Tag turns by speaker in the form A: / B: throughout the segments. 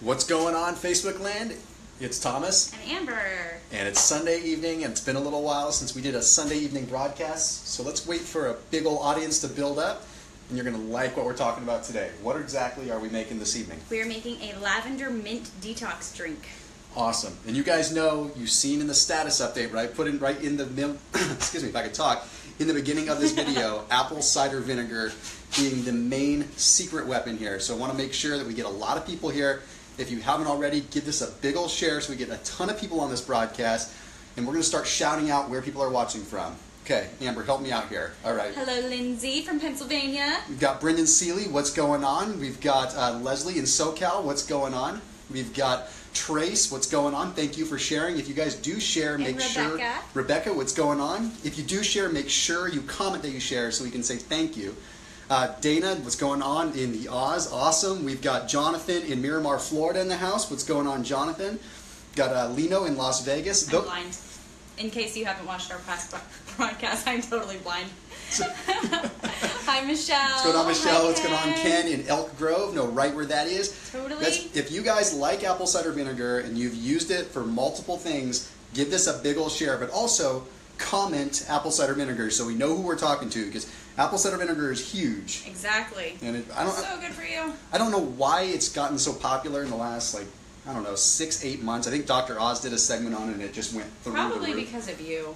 A: What's going on, Facebook land? It's Thomas.
B: And Amber.
A: And it's Sunday evening, and it's been a little while since we did a Sunday evening broadcast. So let's wait for a big old audience to build up, and you're going to like what we're talking about today. What exactly are we making this evening?
B: We are making a lavender mint detox drink.
A: Awesome. And you guys know, you've seen in the status update, right? Put in right in the, excuse me, if I could talk, in the beginning of this video, apple cider vinegar being the main secret weapon here. So I want to make sure that we get a lot of people here. If you haven't already, give this a big old share so we get a ton of people on this broadcast. And we're going to start shouting out where people are watching from. Okay, Amber, help me out here. All right.
B: Hello, Lindsay from Pennsylvania.
A: We've got Brendan Seeley, what's going on? We've got Leslie in SoCal, what's going on? We've got Trace, what's going on? Thank you for sharing. If you guys do share, make sure... Rebecca, what's going on? If you do share, make sure you comment that you share so we can say thank you. Dana, what's going on in the Oz? Awesome. We've got Jonathan in Miramar, Florida in the house. What's going on, Jonathan? Got Lino in Las Vegas.
B: I'm blind. In case you haven't watched our past broadcast, I'm totally blind. Hi, Michelle.
A: What's going on, Michelle?
B: Hi,
A: what's going on, Ken in Elk Grove? Know right where that is.
B: Totally.
A: If you guys like apple cider vinegar and you've used it for multiple things, give this a big old share, but also comment apple cider vinegar so we know who we're talking to, because apple cider vinegar is huge.
B: Exactly.
A: And
B: so good for you.
A: I don't know why it's gotten so popular in the last, like, I don't know, 6-8 months. I think Dr. Oz did a segment on it and it just went through
B: Probably
A: the roof.
B: because of you.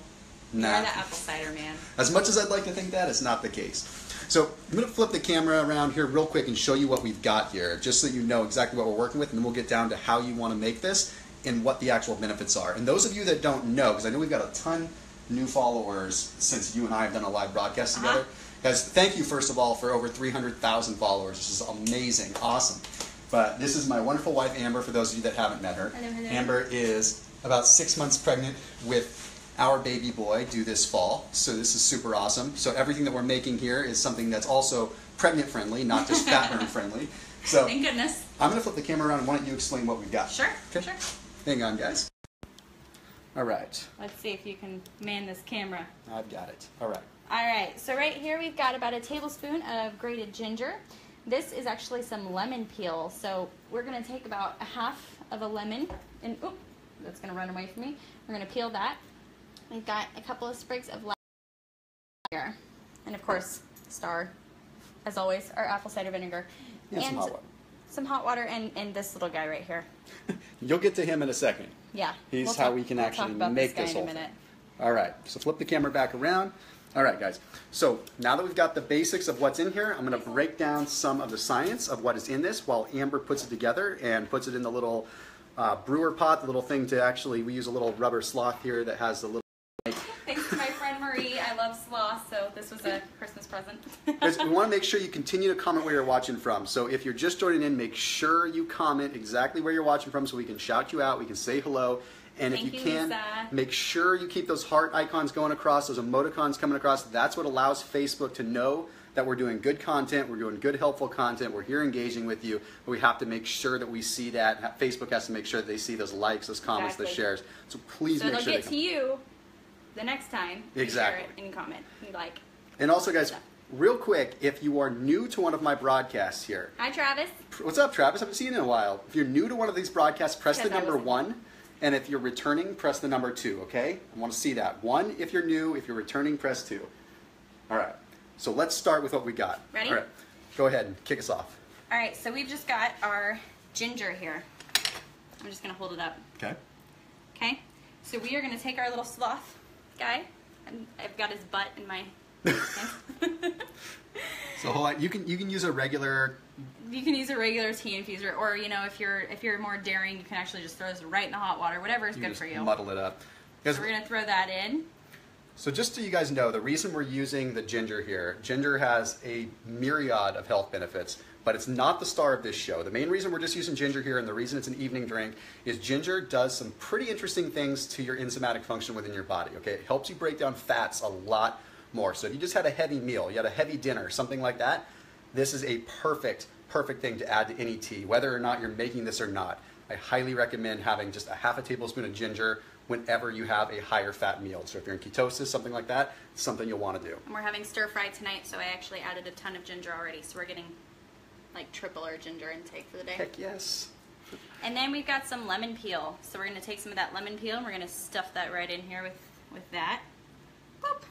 A: Nah.
B: You're the apple cider man.
A: As much as I'd like to think that, it's not the case. So I'm going to flip the camera around here real quick and show you what we've got here, just so you know exactly what we're working with, and then we'll get down to how you want to make this and what the actual benefits are. And those of you that don't know, because I know we've got a ton new followers since you and I have done a live broadcast together. Guys, thank you, first of all, for over 300,000 followers. This is amazing. Awesome. But this is my wonderful wife, Amber, for those of you that haven't met her.
B: Hello, hello.
A: Amber is about 6 months pregnant with our baby boy due this fall. So this is super awesome. So everything that we're making here is something that's also pregnant friendly, not just fat burn friendly. So
B: thank goodness.
A: I'm going to flip the camera around and why don't you explain what we've got.
B: Sure,
A: okay?
B: sure.
A: Hang on, guys. All right.
B: Let's see if you can man this camera.
A: I've got it. All right.
B: All right, so right here we've got about a tablespoon of grated ginger. This is actually some lemon peel. So we're going to take about a half of a lemon, and oop, that's going to run away from me. We're going to peel that. We've got a couple of sprigs of lavender, and of course, star, as always, our apple cider vinegar.
A: And some hot water.
B: Some hot water, and this little guy right here.
A: You'll get to him in a second.
B: Yeah.
A: He's how we can actually make this whole thing. All right, so flip the camera back around. All right, guys. So now that we've got the basics of what's in here, I'm going to break down some of the science of what is in this while Amber puts it together and puts it in the little brewer pot, the little thing to actually, we use a little rubber sloth here that has the little...
B: Thanks to my friend Marie. I love sloth, so this was a Christmas present.
A: Guys, we want to make sure you continue to comment where you're watching from. So if you're just joining in, make sure you comment exactly where you're watching from so we can shout you out, we can say hello. And if you can,
B: Lisa.
A: make sure you keep those heart icons going across, those emoticons coming across. That's what allows Facebook to know that we're doing good content, we're doing good, helpful content, we're here engaging with you, but we have to make sure that we see that. Facebook has to make sure that they see those likes, those comments, those shares. So please make sure
B: they'll get to you the next time you share it and comment and like.
A: And also, guys, real quick, if you are new to one of my broadcasts here.
B: Hi, Travis.
A: What's up, Travis? I haven't seen you in a while. If you're new to one of these broadcasts, press the number 1. And if you're returning, press the number 2, okay? I want to see that. 1 if you're new, if you're returning, press 2. All right, so let's start with what we got.
B: Ready?
A: All right, go ahead and kick us off.
B: All right, so we've just got our ginger here. I'm just going to hold it up.
A: Okay.
B: Okay, so we are going to take our little sloth guy, and I've got his butt in my
A: So hold on. You can use a regular...
B: You can use a regular tea infuser, or you know, if you're more daring, you can actually just throw this right in the hot water. Whatever is good for you.
A: Muddle it up.
B: So we're gonna throw that in.
A: So just so you guys know, the reason we're using the ginger here, ginger has a myriad of health benefits, but it's not the star of this show. The main reason we're just using ginger here, and the reason it's an evening drink, is ginger does some pretty interesting things to your enzymatic function within your body. Okay, it helps you break down fats a lot more. So if you just had a heavy meal, you had a heavy dinner, something like that, this is a perfect thing to add to any tea, whether or not you're making this or not. I highly recommend having just a half a tablespoon of ginger whenever you have a higher fat meal. So if you're in ketosis, something like that, it's something you'll want to do.
B: And we're having stir fry tonight, so I actually added a ton of ginger already. So we're getting like triple our ginger intake for the day.
A: Heck yes.
B: And then we've got some lemon peel. So we're going to take some of that lemon peel and we're going to stuff that right in here with that. Boop.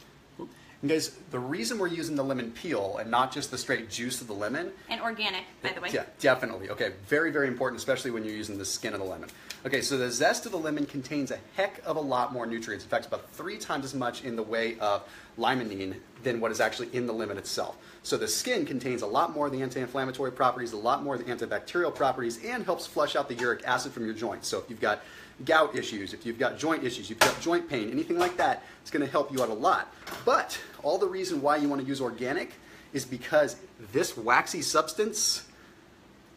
A: And guys, the reason we're using the lemon peel and not just the straight juice of the lemon.
B: And organic, by the way.
A: Yeah, definitely. Okay, very, very important, especially when you're using the skin of the lemon. Okay, so the zest of the lemon contains a heck of a lot more nutrients. In fact, about 3 times as much in the way of limonene than what is actually in the lemon itself. So the skin contains a lot more of the anti-inflammatory properties, a lot more of the antibacterial properties, and helps flush out the uric acid from your joints. So if you've got gout issues, if you've got joint issues, you've got joint pain, anything like that, it's going to help you out a lot. But all the reason why you want to use organic is because this waxy substance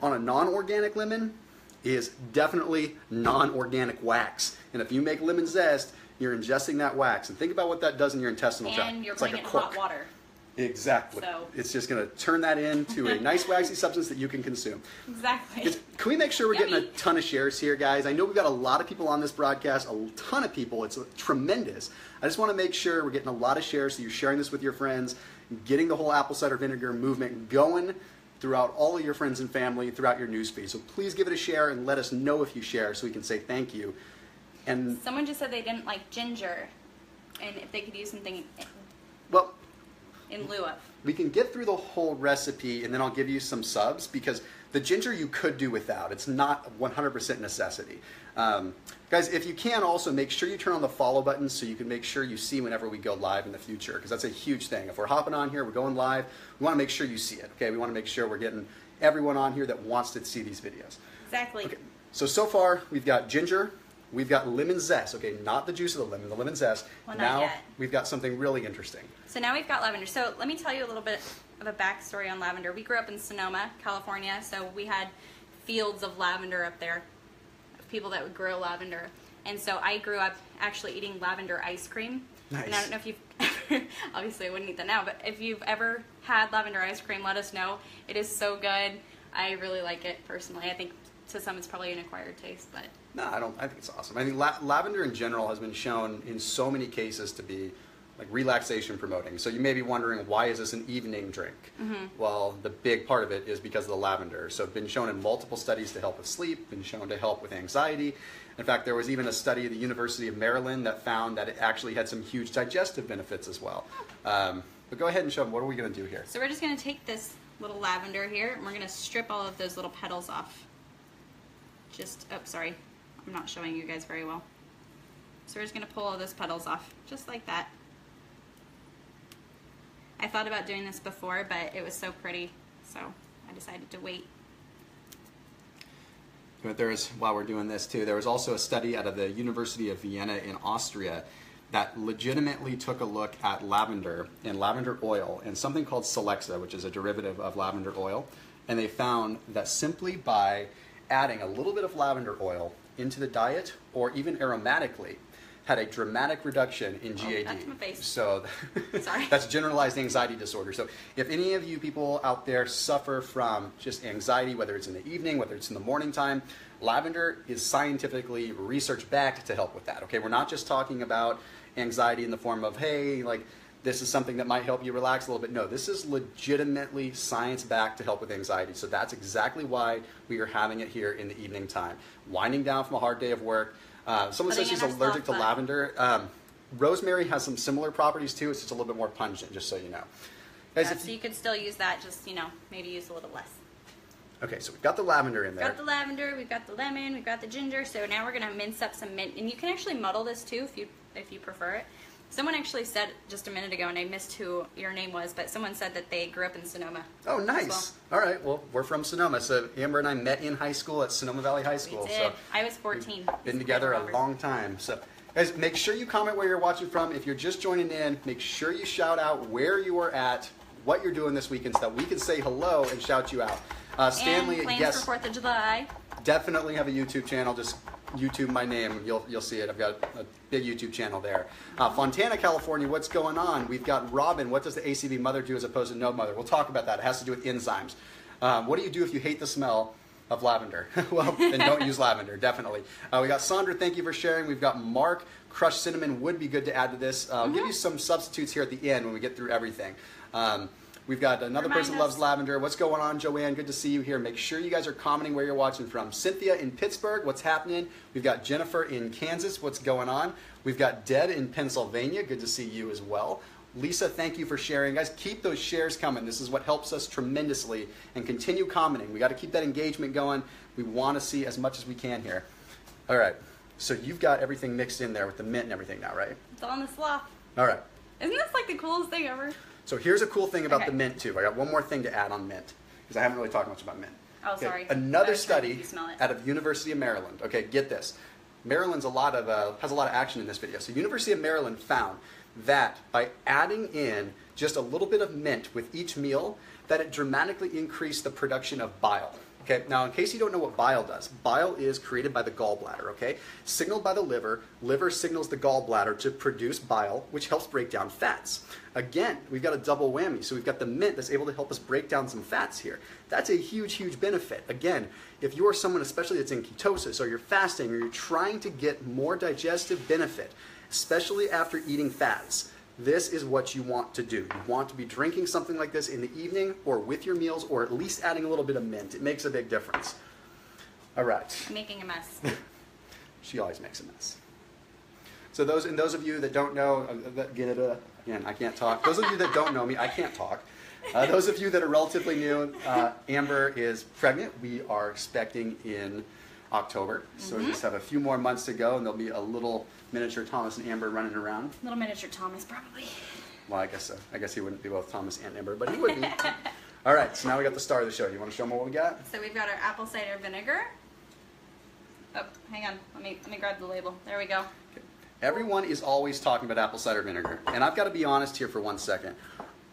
A: on a non-organic lemon is definitely non-organic wax. And if you make lemon zest, you're ingesting that wax. And think about what that does in your intestinal tract.
B: And you're
A: it's
B: putting
A: like
B: it
A: a
B: in
A: cork.
B: hot water.
A: Exactly.
B: So.
A: It's just going to turn that into a nice waxy substance that you can consume.
B: Exactly.
A: Can we make sure we're
B: Yummy.
A: getting a ton of shares here, guys? I know we've got a lot of people on this broadcast, a ton of people. It's tremendous. I just want to make sure we're getting a lot of shares so you're sharing this with your friends, getting the whole apple cider vinegar movement going throughout all of your friends and family, throughout your newsfeed. So please give it a share and let us know if you share so we can say thank you. And
B: someone just said they didn't like ginger, and if they could use something
A: well,
B: in lieu of.
A: we can get through the whole recipe and then I'll give you some subs because the ginger you could do without. It's not 100% necessity. Guys, if you can also make sure you turn on the follow button so you can make sure you see whenever we go live in the future because that's a huge thing. If we're hopping on here, we're going live, we want to make sure you see it. Okay, we want to make sure we're getting everyone on here that wants to see these videos.
B: Exactly.
A: Okay, so far we've got ginger, we've got lemon zest. Okay, not the juice of the lemon, the lemon zest.
B: Well, not
A: now
B: yet.
A: we've got something really interesting.
B: So now we've got lavender. So let me tell you a little bit of a backstory on lavender. We grew up in Sonoma, California, so we had fields of lavender up there, of people that would grow lavender. And so I grew up actually eating lavender ice cream.
A: Nice.
B: And I don't know if you've ever, obviously I wouldn't eat that now, but if you've ever had lavender ice cream, let us know. It is so good. I really like it personally. I think to some it's probably an acquired taste, but
A: No, I think it's awesome. I think lavender in general has been shown in so many cases to be like relaxation promoting. So you may be wondering, why is this an evening drink?
B: Mm-hmm.
A: Well, the big part of it is because of the lavender. So it's been shown in multiple studies to help with sleep, been shown to help with anxiety. In fact, there was even a study at the University of Maryland that found that it actually had some huge digestive benefits as well. But go ahead and show them, what are we going to do here?
B: So we're just going to take this little lavender here and we're going to strip all of those little petals off. Oh, sorry. I'm not showing you guys very well. So we're just going to pull all those petals off, just like that. I thought about doing this before, but it was so pretty, so I decided to wait.
A: But while we're doing this too, there was also a study out of the University of Vienna in Austria that legitimately took a look at lavender and lavender oil and something called Celexa, which is a derivative of lavender oil. And they found that simply by adding a little bit of lavender oil into the diet, or even aromatically, had a dramatic reduction in GAD.
B: That's my face.
A: So
B: Sorry.
A: that's generalized anxiety disorder. So if any of you people out there suffer from just anxiety, whether it's in the evening, whether it's in the morning time, lavender is scientifically research backed to help with that. Okay, we're not just talking about anxiety in the form of, hey, like this is something that might help you relax a little bit. No, this is legitimately science backed to help with anxiety. So that's exactly why we are having it here in the evening time. Winding down from a hard day of work. Someone says she's allergic to lavender. Rosemary has some similar properties too. It's just a little bit more pungent, just so you know. Guys,
B: Yeah, so you could still use that, just, maybe use a little less.
A: Okay, so we've got the lavender in
B: We've
A: there.
B: got the lavender, we've got the lemon, we've got the ginger. So now we're gonna mince up some mint, and you can actually muddle this too if you prefer it. Someone actually said just a minute ago, and I missed who your name was, but someone said that they grew up in Sonoma.
A: Oh, nice. All right, well, we're from Sonoma. So Amber and I met in high school at Sonoma Valley High School.
B: We did.
A: So
B: I was 14.
A: been together a long time. So guys, make sure you comment where you're watching from. If you're just joining in, make sure you shout out where you are at, what you're doing this weekend, so that we can say hello and shout you out. Stanley,
B: and plans
A: yes,
B: for 4th of July.
A: definitely have a YouTube channel. Just YouTube my name. You'll see it. I've got a big YouTube channel there. Fontana, California, what's going on? We've got Robin. What does the ACV mother do as opposed to no mother? We'll talk about that. It has to do with enzymes. What do you do if you hate the smell of lavender? Well, then don't use lavender, definitely. We got Sandra, thank you for sharing. We've got Mark, crushed cinnamon would be good to add to this. I'll give you some substitutes here at the end when we get through everything. We've got another
B: Remind
A: person
B: us.
A: who loves lavender. What's going on, Joanne? Good to see you here. Make sure you guys are commenting where you're watching from. Cynthia in Pittsburgh, what's happening? We've got Jennifer in Kansas, what's going on? We've got Ded in Pennsylvania. Good to see you as well. Lisa, thank you for sharing. Guys, keep those shares coming. This is what helps us tremendously. And continue commenting. We got to keep that engagement going. We want to see as much as we can here. All right. So you've got everything mixed in there with the mint and everything now, right?
B: It's all in the slough.
A: All right.
B: Isn't this like the coolest thing ever?
A: So here's a cool thing about
B: Okay.
A: the mint too. I got one more thing to add on mint because I haven't really talked much about mint.
B: Oh, sorry.
A: Another
B: I was trying to
A: study
B: make you smell it.
A: out of University of Maryland. Okay, get this. Maryland's has a lot of action in this video. So University of Maryland found that by adding in just a little bit of mint with each meal, that it dramatically increased the production of bile. Okay, now in case you don't know what bile does, bile is created by the gallbladder, okay? Signaled by the liver, liver signals the gallbladder to produce bile, which helps break down fats. Again, we've got a double whammy. So we've got the mint that's able to help us break down some fats here. That's a huge, huge benefit. Again, if you're someone especially that's in ketosis or you're fasting or you're trying to get more digestive benefit, especially after eating fats, this is what you want to do. You want to be drinking something like this in the evening or with your meals or at least adding a little bit of mint. It makes a big difference. All right.
B: I'm making a mess.
A: She always makes a mess. So those of you that don't know, again, I can't talk. Those of you that don't know me, I can't talk. Those of you that are relatively new, Amber is pregnant. We are expecting in October. So we just have a few more months to go and there'll be a little miniature Thomas and Amber running around.
B: Little miniature Thomas, probably.
A: Well, I guess so. I guess he wouldn't be both Thomas and Amber, but he would be. All right, so now we got the star of the show. You want to show them what we got?
B: So we've got our apple cider vinegar. Oh, hang on. Let me grab the label. There we go.
A: Everyone is always talking about apple cider vinegar. And I've got to be honest here for 1 second.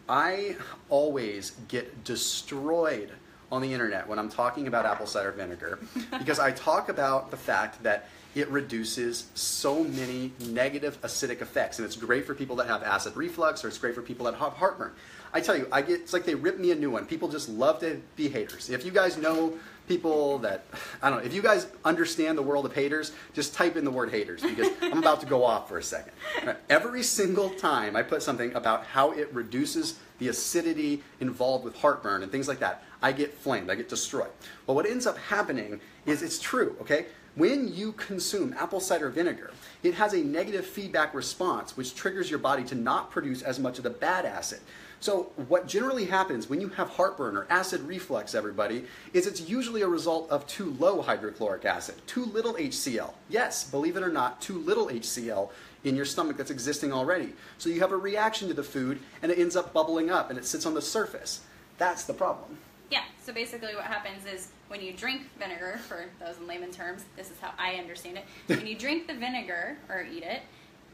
A: I always get destroyed on the internet when I'm talking about apple cider vinegar because I talk about the fact that it reduces so many negative acidic effects. And it's great for people that have acid reflux or it's great for people that have heartburn. I tell you, it's like they rip me a new one. People just love to be haters. If you guys know people that, I don't know, if you guys understand the world of haters, just type in the word haters because I'm about to go off for a second. Every single time I put something about how it reduces the acidity involved with heartburn and things like that, I get flamed, I get destroyed. Well, what ends up happening is it's true, okay? When you consume apple cider vinegar, it has a negative feedback response which triggers your body to not produce as much of the bad acid. So what generally happens when you have heartburn or acid reflux, everybody, is it's usually a result of too low hydrochloric acid, too little HCl. Yes, believe it or not, too little HCl in your stomach that's existing already. So you have a reaction to the food and it ends up bubbling up and it sits on the surface. That's the problem.
B: Yeah, so basically what happens is when you drink vinegar, for those in layman terms, this is how I understand it. When you drink the vinegar or eat it,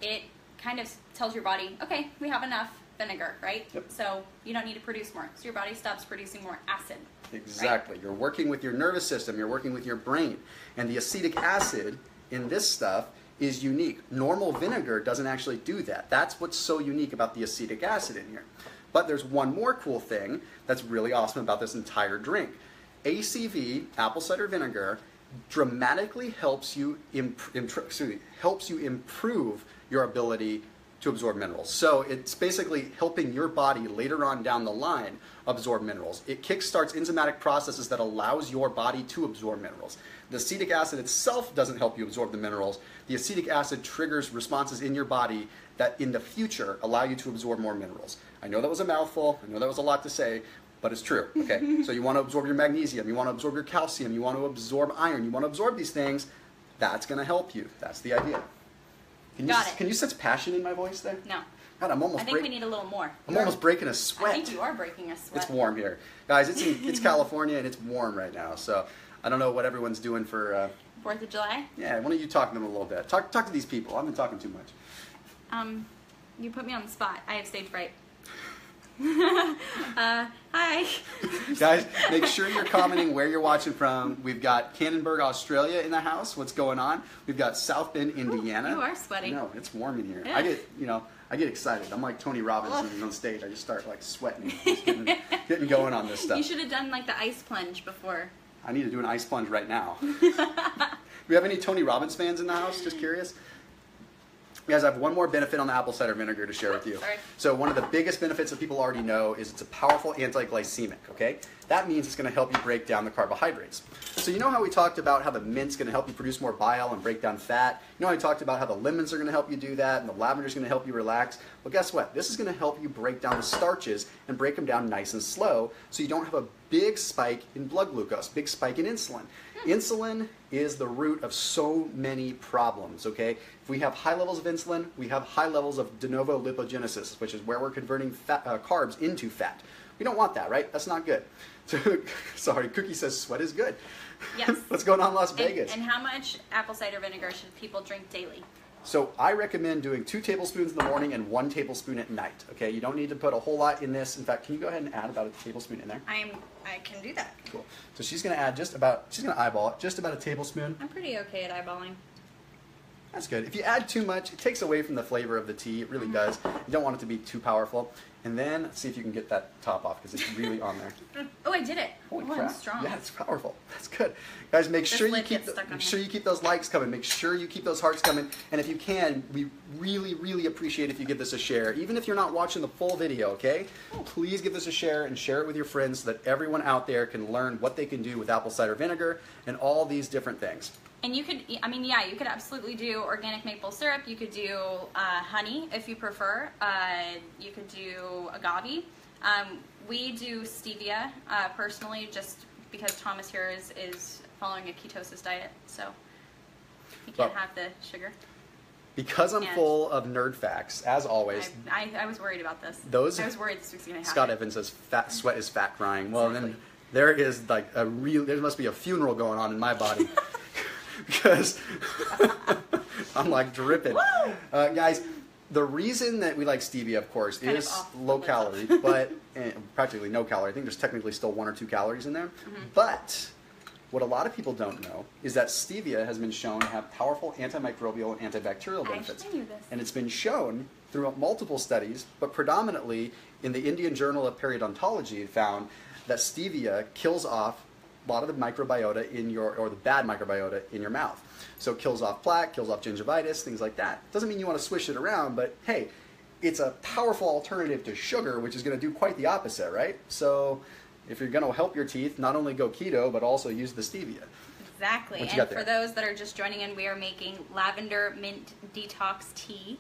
B: it kind of tells your body, okay, we have enough vinegar, right?
A: Yep.
B: So you don't need to produce more. So your body stops producing more acid.
A: Exactly.
B: Right?
A: You're working with your nervous system, you're working with your brain. And the acetic acid in this stuff is unique. Normal vinegar doesn't actually do that. That's what's so unique about the acetic acid in here. But there's one more cool thing that's really awesome about this entire drink. ACV, apple cider vinegar, dramatically helps you improve your ability to absorb minerals. So it's basically helping your body later on down the line absorb minerals. It kickstarts enzymatic processes that allows your body to absorb minerals. The acetic acid itself doesn't help you absorb the minerals. The acetic acid triggers responses in your body that in the future allow you to absorb more minerals. I know that was a mouthful, I know that was a lot to say, but it's true, okay? So you want to absorb your magnesium, you want to absorb your calcium, you want to absorb iron, you want to absorb these things, that's going to help you. That's the idea. Can you sense passion in my voice there?
B: No.
A: God,
B: I think we need a little more.
A: I'm almost breaking a sweat.
B: I think you are breaking a sweat.
A: It's warm here. Guys, it's California and it's warm right now, so I don't know what everyone's doing for...
B: 4th of July?
A: Yeah, why don't you talk to them a little bit? Talk to these people. I've been talking too much.
B: You put me on the spot. I have stage fright. Hi.
A: Guys, make sure you're commenting where you're watching from. We've got Cannonburg, Australia in the house. What's going on? We've got South Bend, Indiana.
B: You are sweaty.
A: No, it's warm in here.
B: Yeah.
A: I get excited. I'm like Tony Robbins when he's on stage. I just start like sweating, just getting going on this stuff.
B: You should have done like the ice plunge before.
A: I need to do an ice plunge right now. Do we have any Tony Robbins fans in the house? Just curious. Guys, I have one more benefit on the apple cider vinegar to share with you.
B: Sorry.
A: So one of the biggest benefits that people already know is it's a powerful anti-glycemic, okay? That means it's going to help you break down the carbohydrates. So you know how we talked about how the mint's going to help you produce more bile and break down fat? You know how I talked about how the lemons are going to help you do that and the lavender's going to help you relax? Well, guess what? This is going to help you break down the starches and break them down nice and slow so you don't have a big spike in blood glucose, big spike in insulin. Insulin is the root of so many problems, okay? If we have high levels of insulin, we have high levels of de novo lipogenesis, which is where we're converting carbs into fat. We don't want that, right? That's not good. So, sorry, Cookie says sweat is good.
B: Yes.
A: What's going on in Las Vegas?
B: And how much apple cider vinegar should people drink daily?
A: So I recommend doing 2 tablespoons in the morning and 1 tablespoon at night, okay? You don't need to put a whole lot in this. In fact, can you go ahead and add about a tablespoon in there?
B: I can do that.
A: Cool. So she's going to add she's going to eyeball it, just about a tablespoon.
B: I'm pretty okay at eyeballing.
A: That's good. If you add too much, it takes away from the flavor of the tea. It really does. You don't want it to be too powerful. And then let's see if you can get that top off because it's really on there.
B: Oh, I did it.
A: Holy
B: crap.
A: crap.
B: I'm strong.
A: Yeah, it's powerful. That's good. Guys, make sure you keep those likes coming. Make sure you keep those hearts coming. And if you can, we really, really appreciate if you give this a share. Even if you're not watching the full video, okay? Please give this a share and share it with your friends so that everyone out there can learn what they can do with apple cider vinegar and all these different things.
B: And you could, you could absolutely do organic maple syrup. You could do honey if you prefer. You could do agave. We do stevia personally, just because Thomas here is following a ketosis diet, so he can't have the sugar.
A: Because I'm full of nerd facts, as always.
B: I was worried about this. I was worried this was going to happen.
A: Scott Evans says, "Sweat is fat crying." Well, then there is like there must be a funeral going on in my body. Because I'm like dripping. Guys, the reason that we like stevia, of course, is low calorie, but practically no calorie. I think there's technically still 1 or 2 calories in there. But what a lot of people don't know is that stevia has been shown to have powerful antimicrobial and antibacterial benefits.
B: I knew this.
A: And it's been shown through multiple studies, but predominantly in the Indian Journal of Periodontology found that stevia kills off a lot of the microbiota or the bad microbiota in your mouth. So it kills off plaque, kills off gingivitis, things like that. Doesn't mean you want to swish it around, but hey, it's a powerful alternative to sugar, which is going to do quite the opposite, right? So if you're going to help your teeth, not only go keto, but also use the stevia.
B: Exactly. And for those that are just joining in, we are making lavender mint detox tea.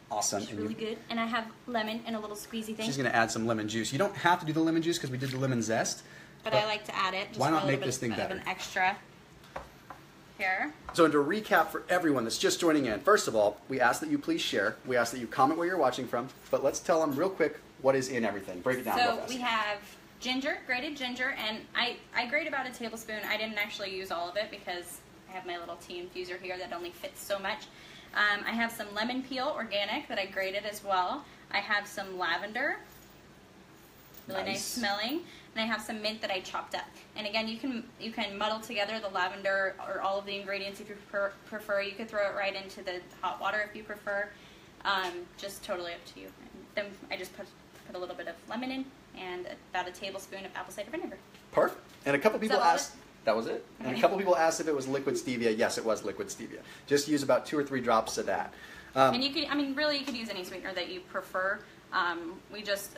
A: Awesome.
B: It's really good. And I have lemon and a little squeezy thing.
A: She's going to add some lemon juice. You don't have to do the lemon juice because we did the lemon zest.
B: But I like to add it. Just
A: why not
B: for a
A: make
B: little
A: this thing
B: bit
A: better?
B: of an extra here.
A: So to recap for everyone that's just joining in, first of all, we ask that you please share. We ask that you comment where you're watching from. But let's tell them real quick what is in everything. Break it down real fast.
B: So we have ginger, grated ginger, and I grate about a tablespoon. I didn't actually use all of it because I have my little tea infuser here that only fits so much. I have some lemon peel, organic, that I grated as well. I have some lavender, really nice smelling, and I have some mint that I chopped up. And again, you can muddle together the lavender or all of the ingredients if you prefer. You could throw it right into the hot water if you prefer. Just totally up to you. And then I just put a little bit of lemon in and about a tablespoon of apple cider vinegar.
A: Perfect. And a couple people asked. That was it?
B: Okay.
A: And a couple people asked if it was liquid stevia. Yes, it was liquid stevia. Just use about 2 or 3 drops of that.
B: And you could, really, you could use any sweetener that you prefer. We just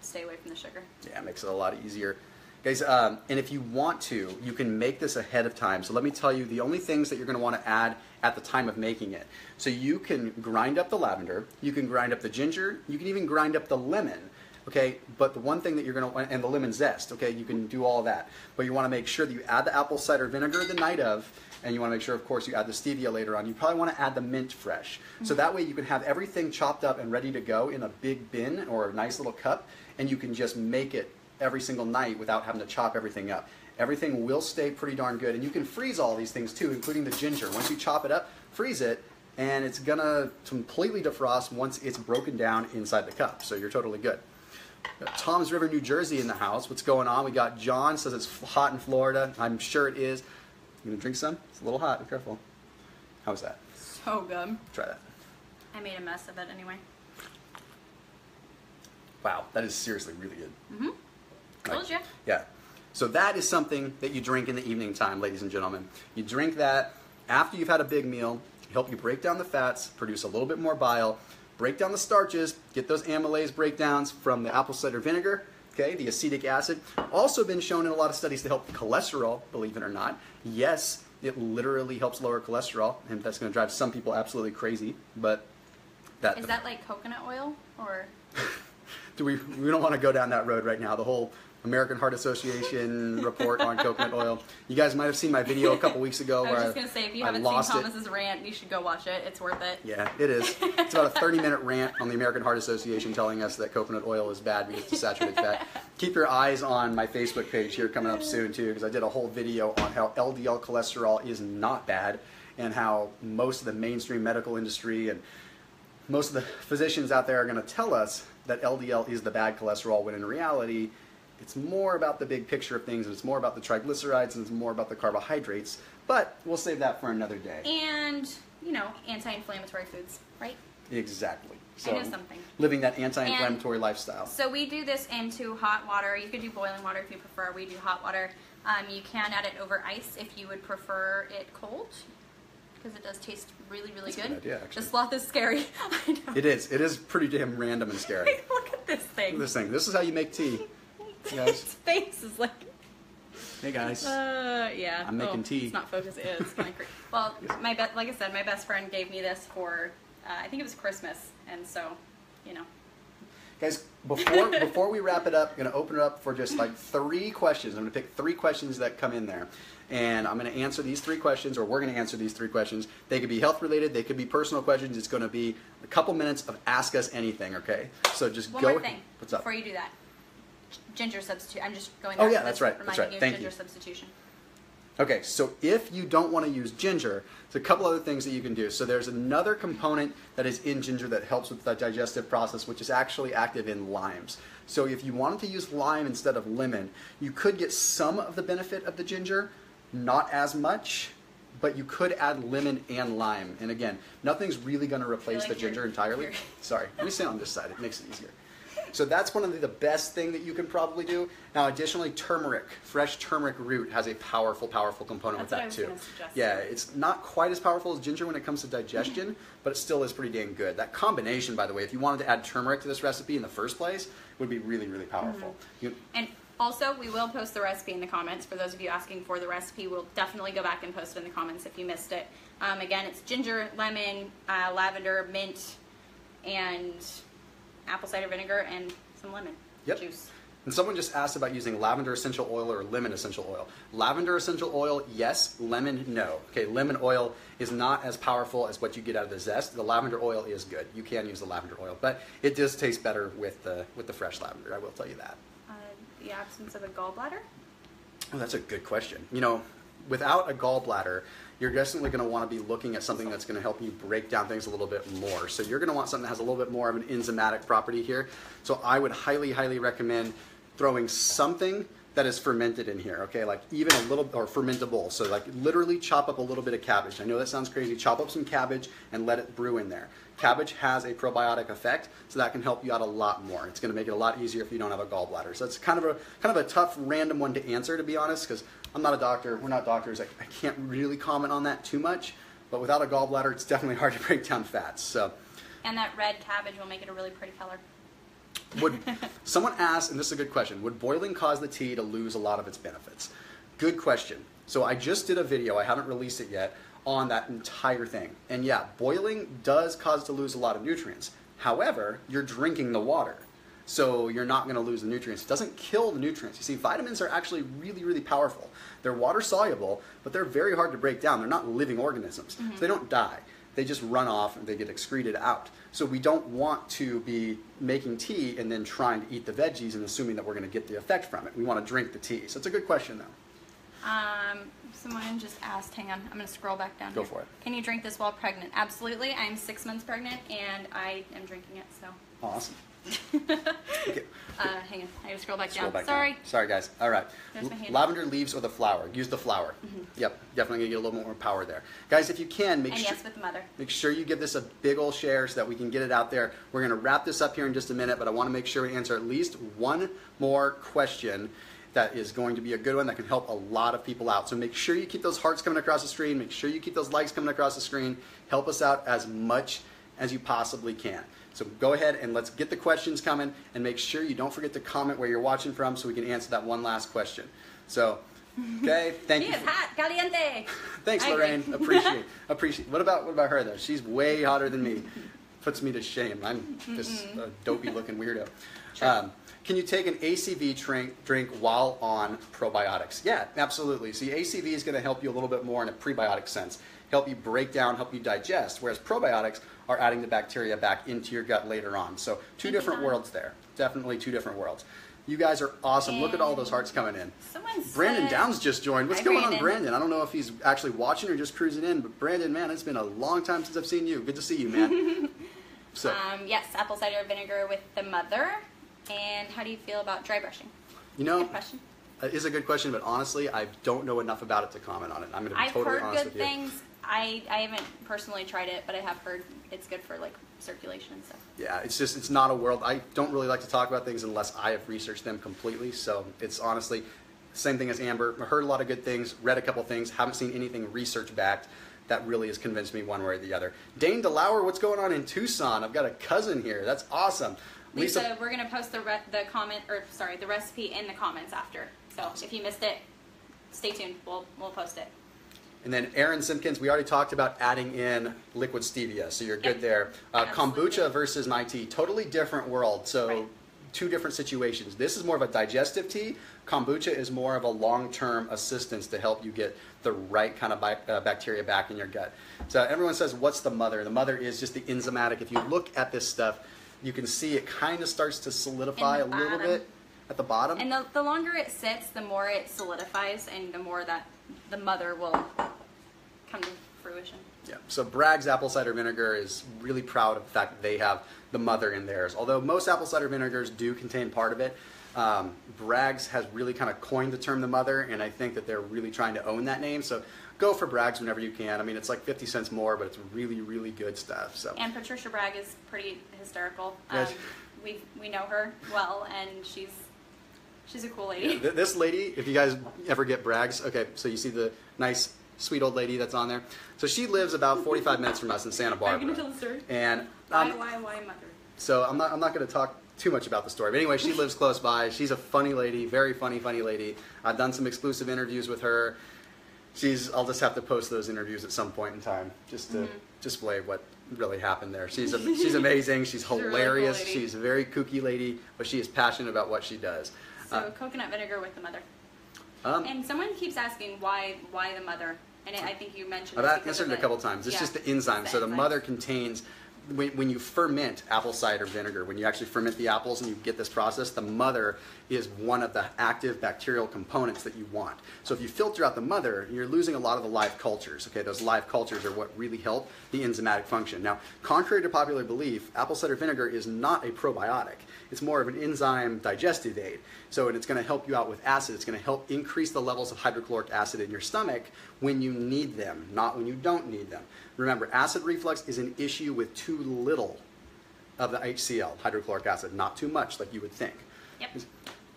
B: stay away from the sugar.
A: Yeah, it makes it a lot easier. Guys, and if you want to, you can make this ahead of time. So let me tell you the only things that you're going to want to add at the time of making it. So you can grind up the lavender, you can grind up the ginger, you can even grind up the lemon. Okay, but the one thing that you're going to, and the lemon zest, okay, you can do all that. But you want to make sure that you add the apple cider vinegar the night of, and you want to make sure, of course, you add the stevia later on. You probably want to add the mint fresh. So that way you can have everything chopped up and ready to go in a big bin or a nice little cup, and you can just make it every single night without having to chop everything up. Everything will stay pretty darn good, and you can freeze all these things too, including the ginger. Once you chop it up, freeze it, and it's going to completely defrost once it's broken down inside the cup. So you're totally good. Got Tom's River, New Jersey in the house. What's going on? We got John, says it's hot in Florida. I'm sure it is. You gonna drink some? It's a little hot. Be careful. How's that?
B: So good.
A: Try that.
B: I made a mess of it anyway.
A: Wow, that is seriously really good.
B: Mm-hmm. Told you.
A: Yeah. So that is something that you drink in the evening time, ladies and gentlemen. You drink that after you've had a big meal. help you break down the fats, produce a little bit more bile, break down the starches, get those amylase breakdowns from the apple cider vinegar, okay, the acetic acid. Also been shown in a lot of studies to help cholesterol, believe it or not. Yes, it literally helps lower cholesterol, and that's going to drive some people absolutely crazy, but that...
B: Is that like coconut oil, or...?
A: We don't want to go down that road right now. The whole American Heart Association report on coconut oil. You guys might have seen my video a couple weeks ago.
B: I was just going to say, if you haven't seen Thomas's rant, you should go watch it. It's worth it.
A: Yeah, it is. It's about a 30-minute rant on the American Heart Association telling us that coconut oil is bad because it's saturated fat. Keep your eyes on my Facebook page here coming up soon, too, because I did a whole video on how LDL cholesterol is not bad and how most of the mainstream medical industry and most of the physicians out there are going to tell us that LDL is the bad cholesterol, when in reality, it's more about the big picture of things, and it's more about the triglycerides, and it's more about the carbohydrates. But we'll save that for another day.
B: And, you know, anti-inflammatory foods, right?
A: Exactly. So
B: I know something.
A: Living that anti-inflammatory lifestyle.
B: So we do this into hot water. You could do boiling water if you prefer. We do hot water. You can add it over ice if you would prefer it cold, because it does taste really, really good.
A: That's a good idea, actually.
B: The sloth is scary. I know.
A: It is. It is pretty damn random and scary.
B: Look at this thing.
A: Look at this thing. This is how you make tea.
B: His face is like...
A: Hey, guys.
B: Yeah.
A: I'm making tea.
B: It's not focused. It's kind of creepy. Well, like I said, my best friend gave me this for, I think it was Christmas, and so, you know.
A: Guys, before we wrap it up, I'm going to open it up for just like 3 questions. I'm going to pick 3 questions that come in there. And I'm going to answer these 3 questions, or we're going to answer these 3 questions. They could be health related, they could be personal questions. It's going to be a couple minutes of ask us anything, okay? So just
B: One
A: go.
B: more thing.
A: What's up?
B: Before you do that. Ginger substitute. I'm just going
A: Oh,
B: back
A: yeah,
B: to
A: that's
B: this,
A: right.
B: reminding
A: That's right.
B: you of
A: Thank
B: ginger
A: you.
B: substitution.
A: Okay, so if you don't want to use ginger, there's a couple other things that you can do. So there's another component that is in ginger that helps with the digestive process, which is actually active in limes. So if you wanted to use lime instead of lemon, you could get some of the benefit of the ginger, not as much, but you could add lemon and lime. And again, nothing's really going to replace the ginger entirely. Sorry, let me sit on this side. It makes it easier. So that's one of the best thing that you can probably do. Now, additionally, turmeric, fresh turmeric root has a powerful, powerful component with that too. Yeah, it's not quite as powerful as ginger when it comes to digestion, but it still is pretty dang good. That combination, by the way, if you wanted to add turmeric to this recipe in the first place, would be really, really powerful.
B: And also, we will post the recipe in the comments. For those of you asking for the recipe, we'll definitely go back and post it in the comments if you missed it. Again, it's ginger, lemon, lavender, mint, and apple cider vinegar, and some lemon juice.
A: And someone just asked about using lavender essential oil or lemon essential oil. Lavender essential oil, yes. Lemon, no. Okay, lemon oil is not as powerful as what you get out of the zest. The lavender oil is good. You can use the lavender oil, but it does taste better with the fresh lavender. I will tell you that.
B: The absence of a gallbladder?
A: Oh, that's a good question. You know, without a gallbladder, you're definitely going to want to be looking at something that's going to help you break down things a little bit more. So you're going to want something that has a little bit more of an enzymatic property here. So I would highly, highly recommend throwing something that is fermented in here, okay? Like even a little, or fermentable. So like literally chop up a little bit of cabbage. I know that sounds crazy. Chop up some cabbage and let it brew in there. Cabbage has a probiotic effect, so that can help you out a lot more. It's going to make it a lot easier if you don't have a gallbladder. So it's kind of a tough, random one to answer, to be honest, because I'm not a doctor. We're not doctors. I can't really comment on that too much. But without a gallbladder, it's definitely hard to break down fats. So.
B: And that red cabbage will make it a really pretty color.
A: Would someone asked, and this is a good question, would boiling cause the tea to lose a lot of its benefits? Good question. So I just did a video, I haven't released it yet, on that entire thing. And yeah, boiling does cause it to lose a lot of nutrients. However, you're drinking the water, so you're not going to lose the nutrients. It doesn't kill the nutrients. You see, vitamins are actually really, really powerful. They're water soluble, but they're very hard to break down. They're not living organisms, so they don't die. They just run off and they get excreted out. So we don't want to be making tea and then trying to eat the veggies and assuming that we're going to get the effect from it. We want to drink the tea. So it's a good question, though.
B: Someone just asked, hang on, I'm going to scroll back down
A: Go
B: here.
A: for it.
B: Can you drink this while pregnant? Absolutely. I'm 6 months pregnant, and I am drinking it, so.
A: Awesome. Okay.
B: Hang on, I got to scroll back
A: Scroll
B: down.
A: back
B: Sorry.
A: down. Sorry, guys. All right.
B: There's my hand.
A: Lavender leaves or the flower. Use the flower. Yep, definitely going to get a little bit more power there. Guys, if you can,
B: And yes, with the mother.
A: make sure you give this a big old share so that we can get it out there. We're going to wrap this up here in just a minute, but I want to make sure we answer at least one more question. that is going to be a good one that can help a lot of people out. So make sure you keep those hearts coming across the screen. Make sure you keep those likes coming across the screen. Help us out as much as you possibly can. So go ahead and let's get the questions coming, and make sure you don't forget to comment where you're watching from so we can answer that one last question. So, okay, thank you.
B: She is hot, caliente.
A: Thanks, Lorraine. Appreciate. What about her though? She's way hotter than me. Puts me to shame. I'm just a dopey looking weirdo.
B: Sure.
A: Can you take an ACV drink while on probiotics? Yeah, absolutely. See, ACV is going to help you a little bit more in a prebiotic sense. Help you break down, help you digest, whereas probiotics are adding the bacteria back into your gut later on. So two different worlds there. Definitely two different worlds. You guys are awesome.
B: And
A: look at all those hearts coming in.
B: Someone
A: Brandon
B: said,
A: Downs just joined. What's
B: Hi,
A: going on,
B: Brandon.
A: Brandon? I don't know if he's actually watching or just cruising in, but Brandon, man, it's been a long time since I've seen you. Good to see you, man. So,
B: yes, apple cider vinegar with the mother. And how do you feel about dry brushing?
A: you know,
B: Good question.
A: it is a good question, but honestly, I don't know enough about it to comment on it. I'm going to be
B: I've
A: totally
B: heard
A: honest
B: good
A: with you.
B: things. I haven't personally tried it, but I have heard it's good for like circulation and stuff.
A: Yeah, it's not a world. I don't really like to talk about things unless I have researched them completely. So it's honestly the same thing as Amber. I heard a lot of good things, read a couple things, haven't seen anything research backed that really has convinced me one way or the other. Dane DeLauer, what's going on in Tucson? I've got a cousin here. That's awesome.
B: Lisa, we're gonna post the recipe in the comments after. So if you missed it, stay tuned. We'll post it.
A: And then Aaron Simpkins, we already talked about adding in liquid stevia, so you're good
B: Yep.
A: there.
B: Absolutely.
A: Kombucha versus my tea, totally different world. So
B: Right.
A: two different situations. This is more of a digestive tea. Kombucha is more of a long-term assistance to help you get the right kind of bacteria back in your gut. So everyone says, what's the mother? The mother is just the enzymatic. If you look at this stuff, you can see it kind of starts to solidify a
B: In the
A: little
B: bottom.
A: bit at the bottom.
B: And the longer it sits, the more it solidifies, and the more that the mother will come to fruition.
A: Yeah. So Bragg's apple cider vinegar is really proud of the fact that they have the mother in theirs. Although most apple cider vinegars do contain part of it, Bragg's has really kind of coined the term the mother, and I think that they're really trying to own that name. So go for Bragg's whenever you can. I mean, it's like 50 cents more, but it's really, really good stuff. So.
B: And Patricia Bragg is pretty hysterical.
A: Yes.
B: We know her well, and she's a cool lady.
A: Yeah, this lady, if you guys ever get Bragg's, okay, so you see the nice, sweet old lady that's on there. So she lives about 45 minutes from us in Santa Barbara.
B: Are you gonna tell the story?
A: And
B: Why mother?
A: so I'm not going to talk too much about the story. But anyway, she lives close by. She's a funny lady, very funny lady. I've done some exclusive interviews with her. I'll just have to post those interviews at some point in time just to display what really happened there. She's amazing. She's
B: a really cool
A: hilarious.
B: lady.
A: She's a very kooky lady, but she is passionate about what she does.
B: So coconut vinegar with the mother. And someone keeps asking why the mother, and I think you mentioned.
A: I've answered it a couple times. It's just the enzyme. So the mother contains, when you ferment apple cider vinegar, when you actually ferment the apples and you get this process, the mother is one of the active bacterial components that you want. So if you filter out the mother, you're losing a lot of the live cultures. Okay, those live cultures are what really help the enzymatic function. Now, contrary to popular belief, apple cider vinegar is not a probiotic. It's more of an enzyme digestive aid. So it's going to help you out with acid. It's going to help increase the levels of hydrochloric acid in your stomach when you need them, not when you don't need them. Remember, acid reflux is an issue with too little of the HCl, hydrochloric acid, not too much like you would think.
B: Yep.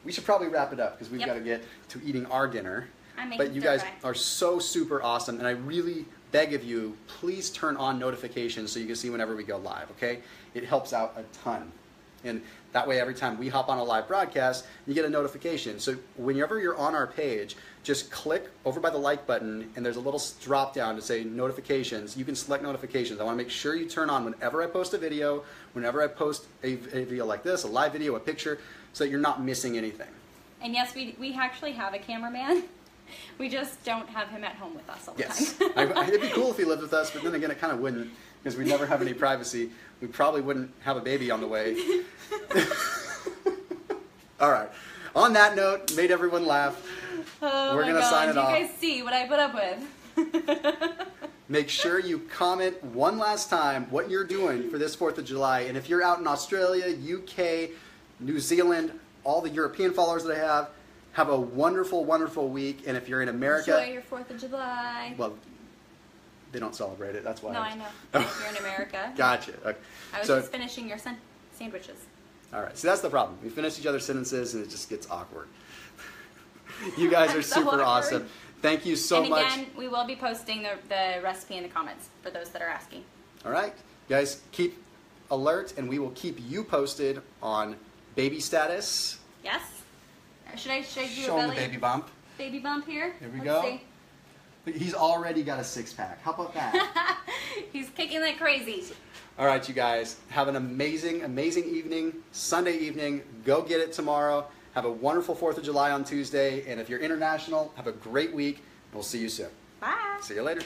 A: We should probably wrap it up because we've
B: Yep.
A: got to get to eating our dinner.
B: I'm
A: But
B: making
A: you
B: stir
A: guys
B: fry.
A: are so super awesome, and I really beg of you, please turn on notifications so you can see whenever we go live, okay? It helps out a ton. And that way, every time we hop on a live broadcast, you get a notification. So whenever you're on our page, just click over by the like button, and there's a little drop down to say notifications. You can select notifications. I want to make sure you turn on whenever I post a video, whenever I post a video like this, a live video, a picture, so that you're not missing anything.
B: And yes, we actually have a cameraman. We just don't have him at home with us all the
A: Yes.
B: time.
A: It'd be cool if he lived with us, but then again, it kind of wouldn't, because we'd never have any privacy. We probably wouldn't have a baby on the way. All right. On that note, made everyone laugh.
B: Oh
A: We're
B: my
A: gonna
B: God,
A: sign it
B: you
A: off.
B: guys see what I put up with.
A: Make sure you comment one last time what you're doing for this 4th of July. And if you're out in Australia, UK, New Zealand, all the European followers that I have a wonderful, wonderful week. And if you're in America...
B: Enjoy your 4th of July.
A: Well, they don't celebrate it. That's why.
B: No, I know. If you're in America.
A: Gotcha. Okay.
B: I was
A: So-
B: just finishing your sandwiches.
A: All right. So that's the problem. We finish each other's sentences and it just gets awkward. You guys are
B: So
A: super
B: awkward.
A: awesome. Thank you so much.
B: And again, we will be posting the recipe in the comments for those that are asking.
A: All right, guys, keep alert, and we will keep you posted on baby status.
B: Yes? Should I do
A: Show
B: a
A: him
B: belly
A: the baby bump.
B: baby bump here?
A: Here we
B: Let's
A: go.
B: see.
A: He's already got a six-pack. How about that?
B: He's kicking like crazy.
A: All right, you guys, have an amazing, amazing evening, Sunday evening. Go get it tomorrow. Have a wonderful 4th of July on Tuesday. And if you're international, have a great week. We'll see you soon.
B: Bye.
A: See you later.